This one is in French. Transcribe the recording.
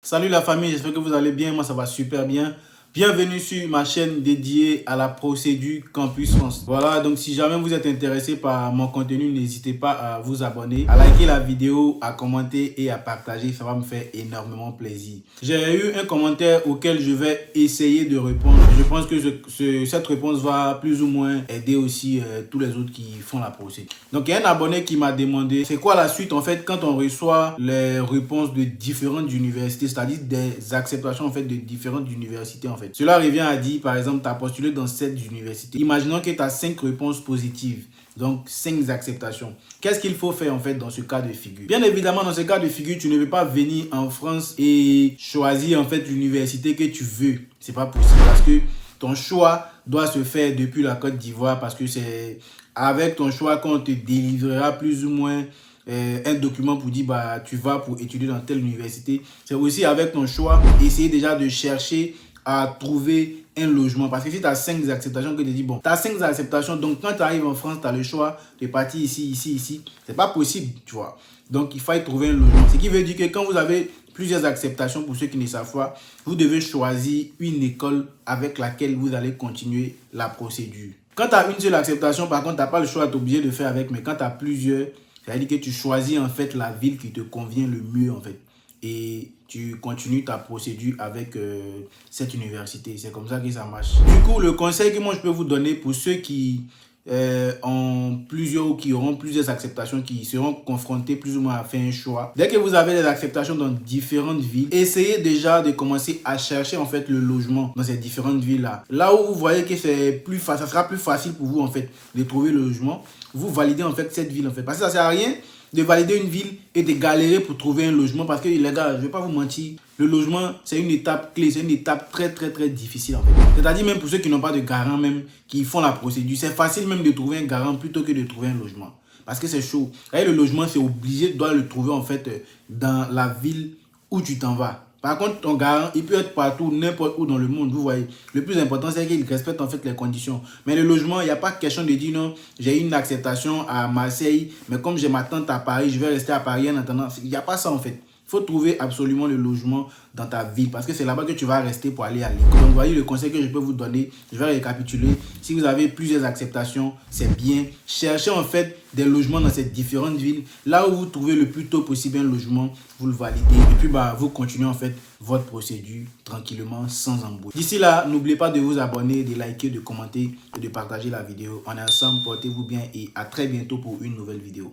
Salut la famille, j'espère que vous allez bien, moi ça va super bien. Bienvenue sur ma chaîne dédiée à la procédure Campus France. Voilà, donc si jamais vous êtes intéressé par mon contenu, n'hésitez pas à vous abonner, à liker la vidéo, à commenter et à partager, ça va me faire énormément plaisir. J'ai eu un commentaire auquel je vais essayer de répondre. Je pense que cette réponse va plus ou moins aider aussi tous les autres qui font la procédure. Donc il y a un abonné qui m'a demandé c'est quoi la suite en fait quand on reçoit les réponses de différentes universités, c'est-à-dire des acceptations en fait de différentes universités en fait. Cela revient à dire, par exemple, tu as postulé dans cette université. Imaginons que tu as 5 réponses positives, donc 5 acceptations. Qu'est-ce qu'il faut faire en fait dans ce cas de figure? Bien évidemment, dans ce cas de figure, tu ne peux pas venir en France et choisir en fait l'université que tu veux. C'est pas possible parce que ton choix doit se faire depuis la Côte d'Ivoire parce que c'est avec ton choix qu'on te délivrera plus ou moins un document pour dire bah tu vas pour étudier dans telle université. C'est aussi avec ton choix essayer déjà de chercher à trouver un logement. Parce que si tu as 5 acceptations, que tu dis, bon, tu as 5 acceptations, donc quand tu arrives en France, tu as le choix de partir ici, ici, ici. C'est pas possible, tu vois. Donc, il faut trouver un logement. Ce qui veut dire que quand vous avez plusieurs acceptations, pour ceux qui ne savent pas, vous devez choisir une école avec laquelle vous allez continuer la procédure. Quand tu as une seule acceptation, par contre, tu n'as pas le choix, tu es obligé de faire avec, mais quand tu as plusieurs, ça veut dire que tu choisis en fait la ville qui te convient le mieux en fait. Et tu continues ta procédure avec cette université. C'est comme ça que ça marche. Du coup, le conseil que moi je peux vous donner pour ceux qui ont plusieurs ou qui auront plusieurs acceptations, qui seront confrontés plus ou moins à faire un choix. Dès que vous avez des acceptations dans différentes villes, essayez déjà de commencer à chercher en fait le logement dans ces différentes villes-là. Là où vous voyez que c'est plus facile, ça sera plus facile pour vous en fait de trouver le logement, vous validez en fait cette ville en fait. Parce que ça sert à rien de valider une ville et de galérer pour trouver un logement parce que les gars, je ne vais pas vous mentir, le logement c'est une étape clé, c'est une étape très difficile en fait. C'est-à-dire même pour ceux qui n'ont pas de garant même, qui font la procédure, c'est facile même de trouver un garant plutôt que de trouver un logement. Parce que c'est chaud. Et le logement, c'est obligé de le trouver en fait dans la ville où tu t'en vas. Par contre, ton garant, il peut être partout, n'importe où dans le monde, vous voyez. Le plus important, c'est qu'il respecte en fait les conditions. Mais le logement, il n'y a pas question de dire non, j'ai une acceptation à Marseille, mais comme j'ai ma tante à Paris, je vais rester à Paris en attendant. Il n'y a pas ça en fait. Il faut trouver absolument le logement dans ta ville parce que c'est là-bas que tu vas rester pour aller à l'école. Donc, voyez le conseil que je peux vous donner. Je vais récapituler. Si vous avez plusieurs acceptations, c'est bien. Cherchez en fait des logements dans ces différentes villes. Là où vous trouvez le plus tôt possible un logement, vous le validez. Et puis, vous continuez en fait votre procédure tranquillement, sans embrouille. D'ici là, n'oubliez pas de vous abonner, de liker, de commenter et de partager la vidéo. On est ensemble, portez-vous bien et à très bientôt pour une nouvelle vidéo.